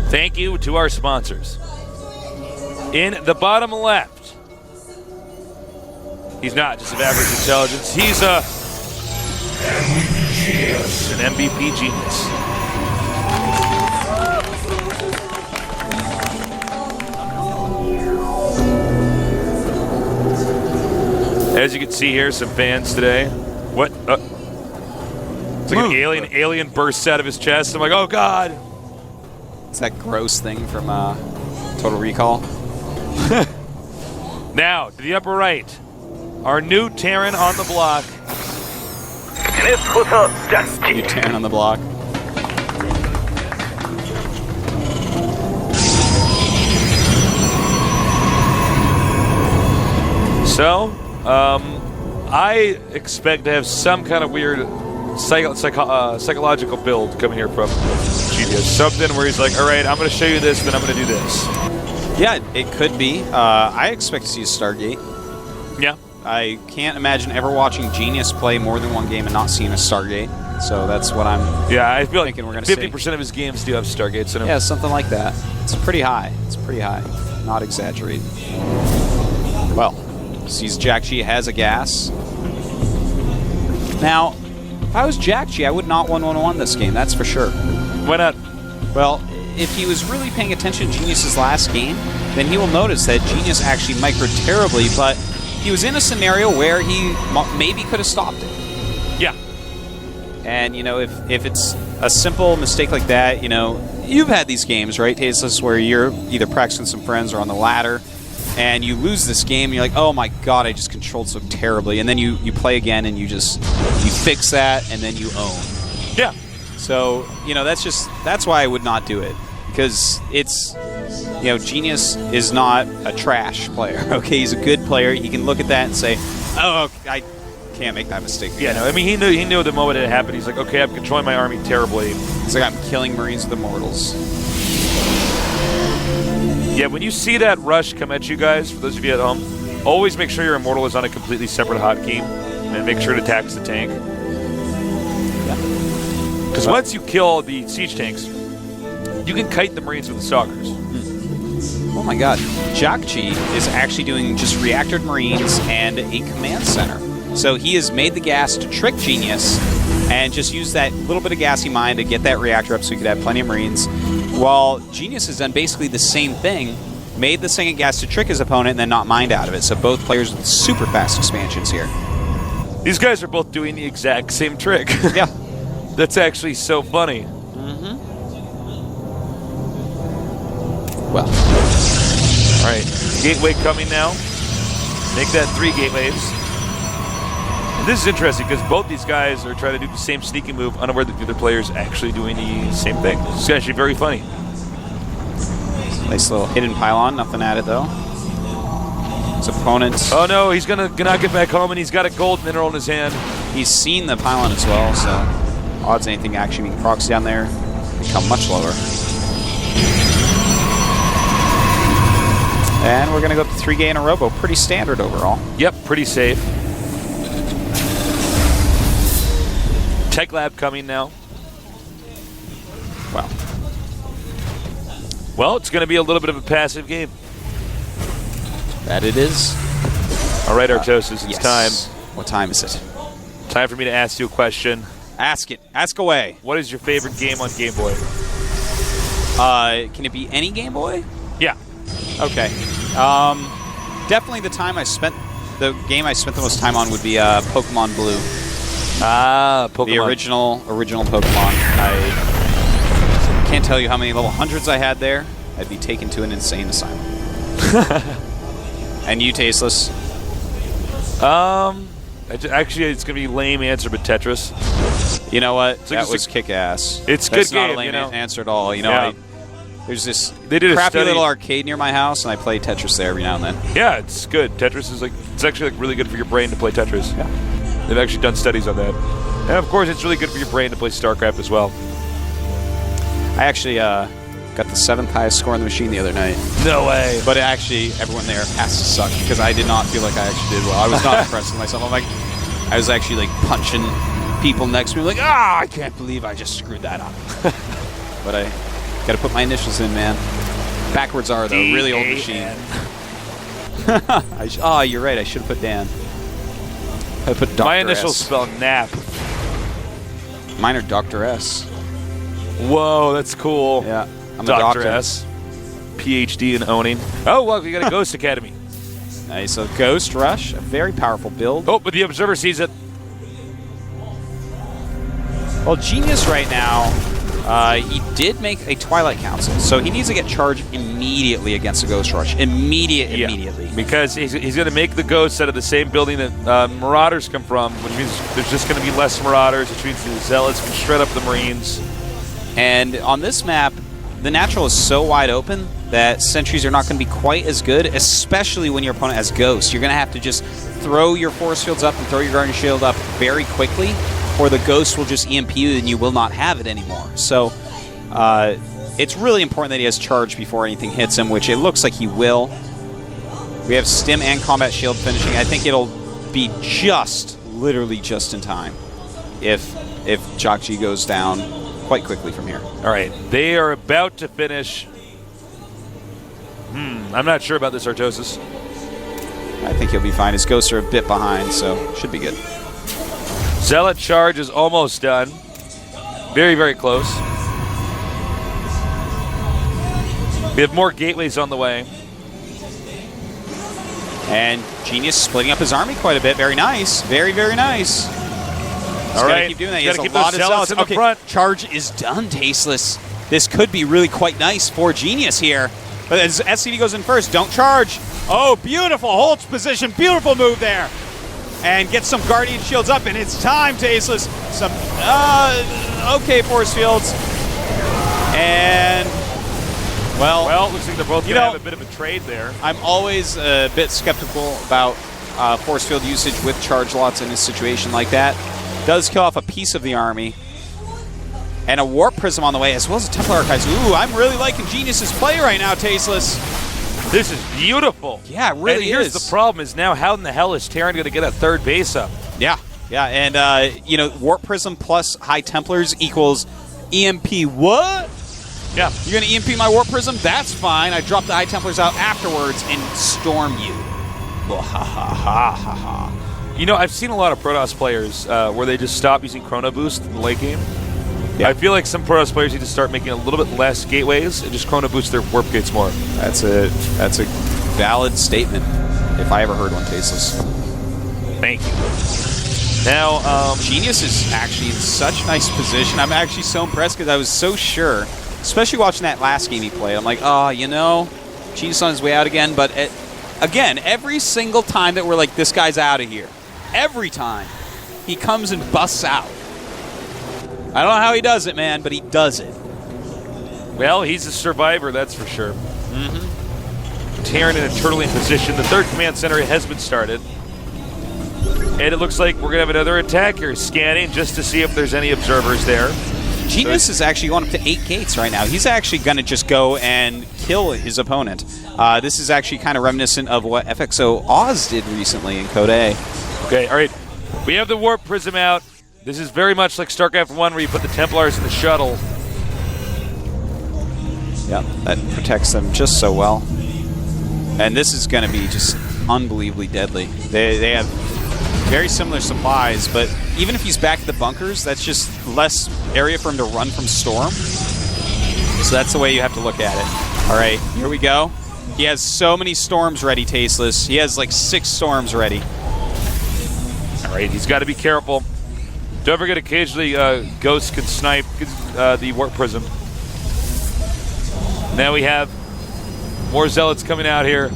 Thank you to our sponsors. In the bottom left, he's not just of average intelligence. He's an MVP genius. As you can see here, some fans today. What? It's like an alien bursts out of his chest. I'm like, oh God. It's that gross thing from Total Recall. Now, to the upper right, our new Terran on the block. New Terran on the block. So, I expect to have some kind of weird psychological build coming here from GDS. Something where he's like, all right, I'm going to show you this, then I'm going to do this. Yeah, it could be. I expect to see a Stargate. Yeah. I can't imagine ever watching Genius play more than one game and not seeing a Stargate. So that's what I'm I feel like thinking we're going to see. 50% of his games do have Stargates in them. Yeah, something like that. It's pretty high. It's pretty high. Not exaggerated. Well, sees jjakji has a gas. Now, if I was jjakji, I would not 1-1-1 this game, that's for sure. Why not? Well, if he was really paying attention to Genius's last game, then he will notice that Genius actually microed terribly, but he was in a scenario where he maybe could have stopped it. Yeah. And, you know, if it's a simple mistake like that, you know, you've had these games, right, Tasteless, where you're either practicing with some friends or on the ladder, and you lose this game, and you're like, oh my God, I just controlled so terribly. And then you play again, and you fix that, and then you own. Yeah. So, you know, that's why I would not do it. Because it's, you know, Genius is not a trash player, okay? He's a good player. He can look at that and say, oh, I can't make that mistake again. Yeah, no, I mean, he knew the moment it happened. He's like, okay, I'm controlling my army terribly. He's like, I'm killing Marines with Immortals. Yeah, when you see that rush come at you guys, for those of you at home, always make sure your Immortal is on a completely separate hotkey, and make sure it attacks the tank. Because once you kill the siege tanks, you can kite the Marines with the Stalkers. Oh my God. jjakji is actually doing just reactored Marines and a command center. So he has made the gas to trick Genius and just use that little bit of gassy mine to get that reactor up so he could have plenty of Marines. While Genius has done basically the same thing, made the second gas to trick his opponent and then not mined out of it. So both players with super fast expansions here. These guys are both doing the exact same trick. Yeah. That's actually so funny. Well. All right. Gateway coming now. Make that 3 gateways. And this is interesting because both these guys are trying to do the same sneaking move, unaware that the other player is actually doing the same thing. It's actually very funny. Nice little hidden pylon. Nothing at it, though. His opponent. Oh, no. He's going to not get back home, and he's got a gold mineral in his hand. He's seen the pylon as well, so odds anything actually being proxy down there become much lower. And we're going to go up to 3 in a robo. Pretty standard overall. Yep, pretty safe. Tech Lab coming now. Wow. Well, it's going to be a little bit of a passive game. That it is. All right, Artosis, it's time. What time is it? Time for me to ask you a question. Ask it. Ask away. What is your favorite game on Game Boy? Can it be any Game Boy? Yeah. Okay. Definitely the game I spent the most time on would be Pokemon Blue. Ah, Pokemon. The original Pokemon. I can't tell you how many level 100s I had there. I'd be taken to an insane asylum. And you, Tasteless? Actually, it's going to be a lame answer, but Tetris. You know what? Like that was kick-ass. It's a good That's not game, a lame you know? answer at all. You know, Yeah. there's this They did a crappy study. little arcade near my house, and I play Tetris there every now and then. Yeah, it's good. Tetris is it's actually really good for your brain to play Tetris. Yeah. They've actually done studies on that. And of course, it's really good for your brain to play StarCraft as well. I actually got the 7th highest score on the machine the other night. No way. But actually, everyone there has to suck because I did not feel like I actually did well. I was not impressed with myself. I was actually like punching people next to me, like, I can't believe I just screwed that up. But I Got to put my initials in, man. Backwards R, though. Really old machine. Oh, you're right. I should have put Dan. I put Dr. My initials S. spell nap. Mine are Dr. S. Whoa, that's cool. Yeah, I'm a Dr. doctor. S. PhD in owning. Oh, well, we got a Ghost Academy. Nice. So Ghost Rush, a very powerful build. Oh, but the Observer sees it. Well, Genius right now, he did make a Twilight Council, so he needs to get charged immediately against a Ghost Rush. Immediately. Because he's going to make the Ghosts out of the same building that Marauders come from, which means there's just going to be less Marauders, which means the Zealots can shred up the Marines. And on this map, the natural is so wide open that sentries are not going to be quite as good, especially when your opponent has Ghosts. You're going to have to just throw your force fields up and throw your Guardian Shield up very quickly, or the Ghost will just EMP you and you will not have it anymore. So it's really important that he has charge before anything hits him, which it looks like he will. We have Stim and Combat Shield finishing. I think it'll be literally just in time if jjakji goes down quite quickly from here. All right, they are about to finish. I'm not sure about this Artosis. I think he'll be fine. His Ghosts are a bit behind, so should be good. Zealot charge is almost done. Very, very close. We have more gateways on the way. And Genius splitting up his army quite a bit. Very nice. Very, very nice. All right, keep doing that. He gotta has keep a lot those of Zealots Zealots. in the Okay, front. charge is done, Tasteless. This could be really quite nice for Genius here. But as SCD goes in first, don't charge. Oh, beautiful. Holds position. Beautiful move there. And gets some Guardian Shields up, and it's time, Tasteless. Some, okay, force fields. And, well, looks like they're both going to have a bit of a trade there. I'm always a bit skeptical about force field usage with charge lots in a situation like that. Does kill off a piece of the army. And a Warp Prism on the way, as well as a Templar Archives. Ooh, I'm really liking Genius's play right now, Tasteless. This is beautiful. Yeah, it really and here's the problem is now how in the hell is Terran going to get a third base up? Yeah, and, you know, Warp Prism plus High Templars equals EMP what? Yeah. You're going to EMP my Warp Prism? That's fine. I drop the High Templars out afterwards and storm you. Ha ha ha ha ha. You know, I've seen a lot of Protoss players where they just stop using Chrono Boost in the late game. Yeah. I feel like some Protoss players need to start making a little bit less gateways and just Chrono Boost their warp gates more. That's a valid statement, if I ever heard one, Tasteless. Thank you. Now, Genius is actually in such nice position. I'm actually so impressed because I was so sure, especially watching that last game he played. I'm like, oh, you know, Genius on his way out again. But again, every single time that we're like, this guy's out of here, every time he comes and busts out. I don't know how he does it, man, but he does it. Well, he's a survivor, that's for sure. Terran in a turtling position. The third command center has been started. And it looks like we're going to have another attack here. Scanning just to see if there's any observers there. Genius is actually going up to 8 gates right now. He's actually going to just go and kill his opponent. This is actually kind of reminiscent of what FXO Oz did recently in Code A. Okay, all right. We have the Warp Prism out. This is very much like StarCraft 1 where you put the Templars in the shuttle. Yep, that protects them just so well. And this is going to be just unbelievably deadly. They have very similar supplies, but even if he's back at the bunkers, that's just less area for him to run from Storm. So that's the way you have to look at it. All right, here we go. He has so many Storms ready, Tasteless. He has like 6 Storms ready. All right, he's got to be careful. Don't forget, occasionally Ghosts can snipe the Warp Prism. Now we have more Zealots coming out here.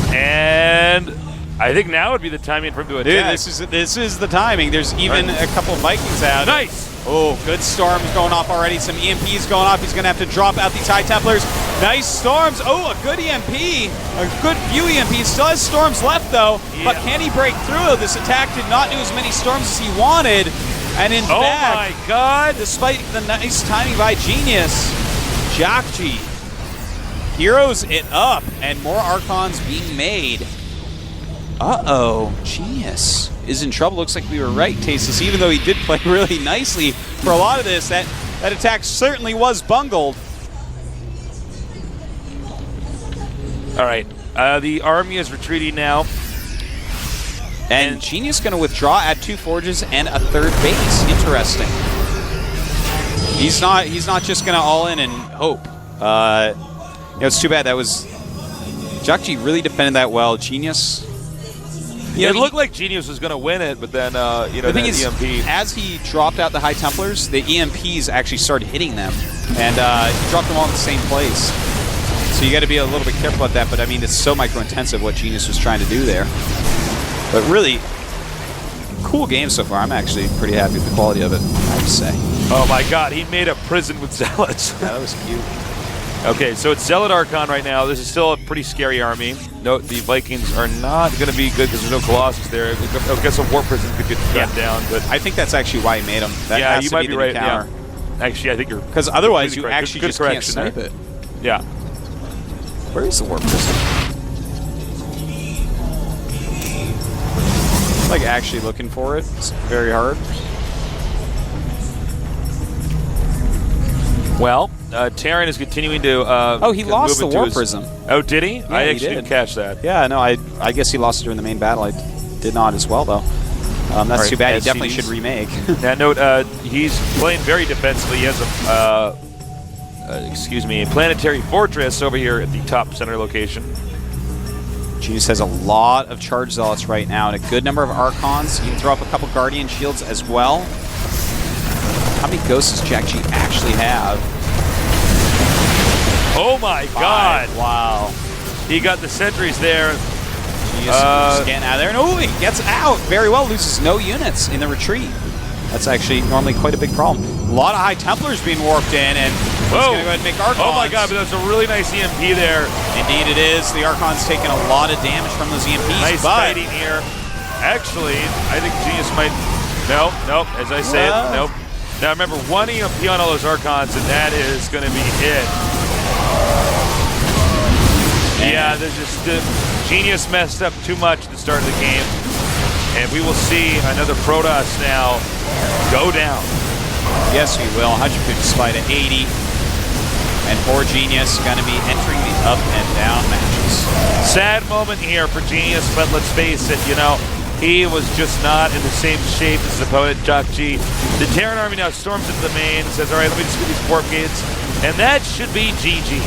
And I think now would be the timing for him to attack. Dude, this is the timing. There's even a couple of Vikings out. Nice! Oh, good storms going off already. Some EMPs going off. He's going to have to drop out these High Templars. Nice storms. Oh, a good EMP. A good few EMPs. Still has storms left, though. Yeah. But can he break through? This attack did not do as many storms as he wanted. And in fact, my God, despite the nice timing by Genius, jjakji heroes it up, and more Archons being made. Uh-oh, Genius is in trouble. Looks like we were right, Tasteless. Even though he did play really nicely for a lot of this, that attack certainly was bungled. All right. The army is retreating now. And Genius going to withdraw, add 2 forges and a 3rd base. Interesting. He's not just going to all in and hope. It's too bad. That was jjakji really defended that well. Genius. It looked like Genius was going to win it, but then the thing is, EMP. As he dropped out the High Templars, the EMPs actually started hitting them, and he dropped them all in the same place. So you got to be a little bit careful about that. But I mean, it's so micro-intensive what Genius was trying to do there. But really, cool game so far. I'm actually pretty happy with the quality of it, I have to say. Oh my God, he made a prison with zealots. Yeah, that was cute. Okay, so it's Zealot Archon right now. This is still a pretty scary army. No, the Vikings are not going to be good because there's no Colossus there. I guess a War Prison could get gunned down, but I think that's actually why he made them. That yeah, has you to might be be the right. counter. Yeah. Actually, I think you're because otherwise you correct. actually good just can't correction snipe there. it. Yeah. Where is the War Prison? Like actually looking for it. It's very hard. Well, Terran is continuing to. He lost the War Prism. Oh, did he? Yeah, I actually didn't catch that. Yeah, no, I guess he lost it during the main battle. I did not as well, though. That's right, too bad. He SCDs. definitely should remake. That note, he's playing very defensively. He has a planetary fortress over here at the top center location. Genius has a lot of charge zealots right now and a good number of Archons. You can throw up a couple Guardian Shields as well. How many ghosts does jjakji actually have? Oh my God! Wow. He got the sentries there. Genius getting out of there. And he gets out very well. Loses no units in the retreat. That's actually normally quite a big problem. A lot of High Templars being warped in, and he's going to go ahead and make Archons. Oh my God, but that's a really nice EMP there. Indeed it is. The Archon's taking a lot of damage from those EMPs. Nice fighting here. Actually, I think Genius might... Nope. As I say it, nope. Now remember, 1 EMP on all those Archons, and that is going to be it. Yeah, there's just... Genius messed up too much at the start of the game. And we will see another Protoss now go down. Yes, we will. 150 Spite at 80. And poor Genius going to be entering the up and down matches. Sad moment here for Genius, but let's face it, he was just not in the same shape as his opponent, jjakji. The Terran army now storms into the main, says, all right, let me just get these warp gates. And that should be GG.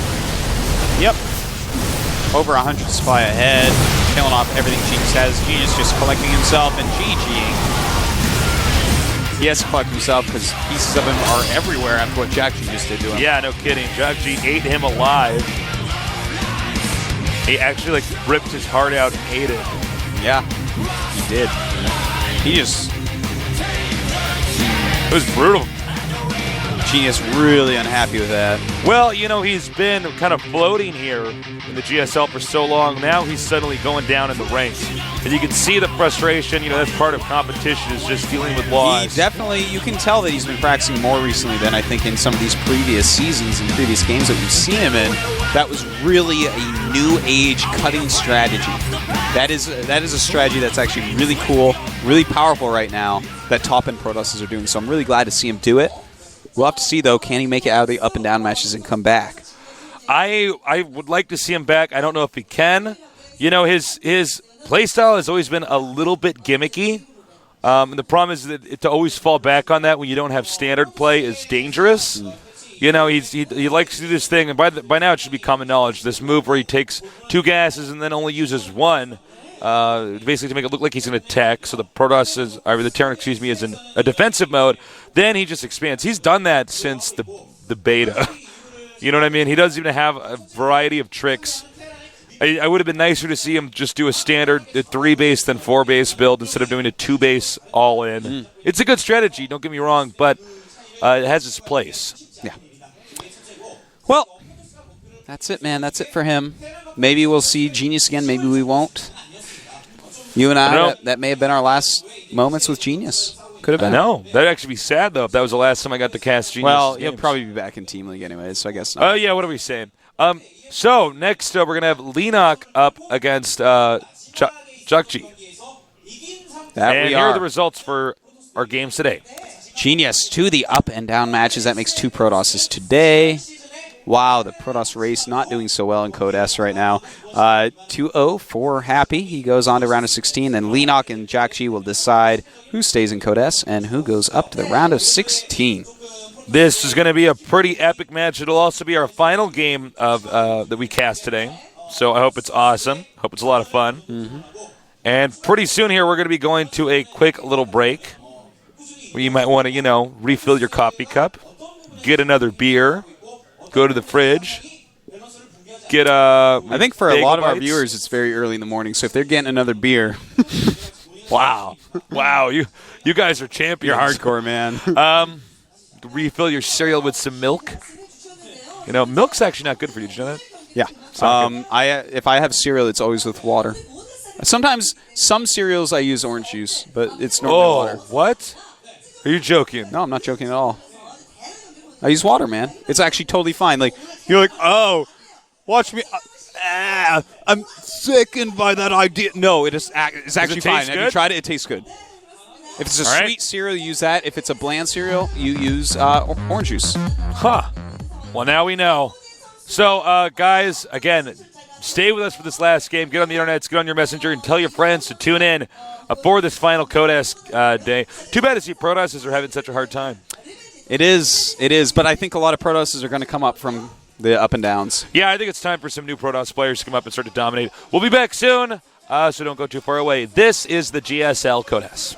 Yep. Over 100 Spy ahead. Killing off everything Genius has. Genius just collecting himself and GGing. He has to collect himself because pieces of him are everywhere after what jjakji just did to him. Yeah, no kidding. jjakji ate him alive. He actually ripped his heart out and ate it. Yeah, he did. It was brutal. Genius really unhappy with that. Well, he's been kind of floating here in the GSL for so long. Now he's suddenly going down in the ranks. And you can see the frustration. That's part of competition, is just dealing with loss. You can tell that he's been practicing more recently than I think in some of these previous seasons and previous games that we've seen him in. That was really a new age cutting strategy. That is a strategy that's actually really cool, really powerful right now that top-end Protosses are doing. So I'm really glad to see him do it. We'll have to see, though, can he make it out of the up and down matches and come back? I would like to see him back. I don't know if he can. His playstyle has always been a little bit gimmicky. And the problem is that to always fall back on that when you don't have standard play is dangerous. He likes to do this thing, and by now it should be common knowledge, this move where he takes 2 gases and then only uses 1, basically to make it look like he's going to attack. So the the Terran, is in a defensive mode. Then he just expands. He's done that since the beta. You know what I mean? He doesn't even have a variety of tricks. I would have been nicer to see him just do a standard 3-base than 4-base build instead of doing a 2-base all-in. It's a good strategy, don't get me wrong, but it has its place. Yeah. Well, that's it, man. That's it for him. Maybe we'll see Genius again. Maybe we won't. You and I that may have been our last moments with Genius. Could have been. I know. That'd actually be sad, though, if that was the last time I got to cast Genius. Well, games. he'll probably be back in Team League anyways, so I guess not. Oh, yeah, what are we saying? So, next we're going to have Lenok up against jjakji. And here are the results for our games today. Genius to the up and down matches. That makes 2 Protosses today. Wow, the Protoss race not doing so well in Code S right now. 2-0 for Happy. He goes on to round of 16. Then Leenock and jjakji will decide who stays in Code S and who goes up to the round of 16. This is going to be a pretty epic match. It'll also be our final game of that we cast today. So I hope it's awesome. Hope it's a lot of fun. Mm-hmm. And pretty soon here, we're going to be going to a quick little break where you might want to, refill your coffee cup, get another beer, go to the fridge, get a. I think for a lot of our viewers, it's very early in the morning. So if they're getting another beer, wow, you guys are champions. You're hardcore, man. Refill your cereal with some milk. Milk's actually not good for you. Did you know that? Yeah. If I have cereal, it's always with water. Sometimes some cereals I use orange juice, but it's normally water. What? Are you joking? No, I'm not joking at all. I use water, man. It's actually totally fine. Like, you're like, oh, watch me. I'm sickened by that idea. No, it's actually fine. Have you tried it? It tastes good. If it's a sweet cereal, you use that. If it's a bland cereal, you use orange juice. Huh. Well, now we know. So, guys, again, stay with us for this last game. Get on the internet, get on your messenger, and tell your friends to tune in for this final Code S day. Too bad to see Protosses are having such a hard time. It is. But I think a lot of Protosses are going to come up from the up and downs. Yeah, I think it's time for some new Protoss players to come up and start to dominate. We'll be back soon, so don't go too far away. This is the GSL Code S.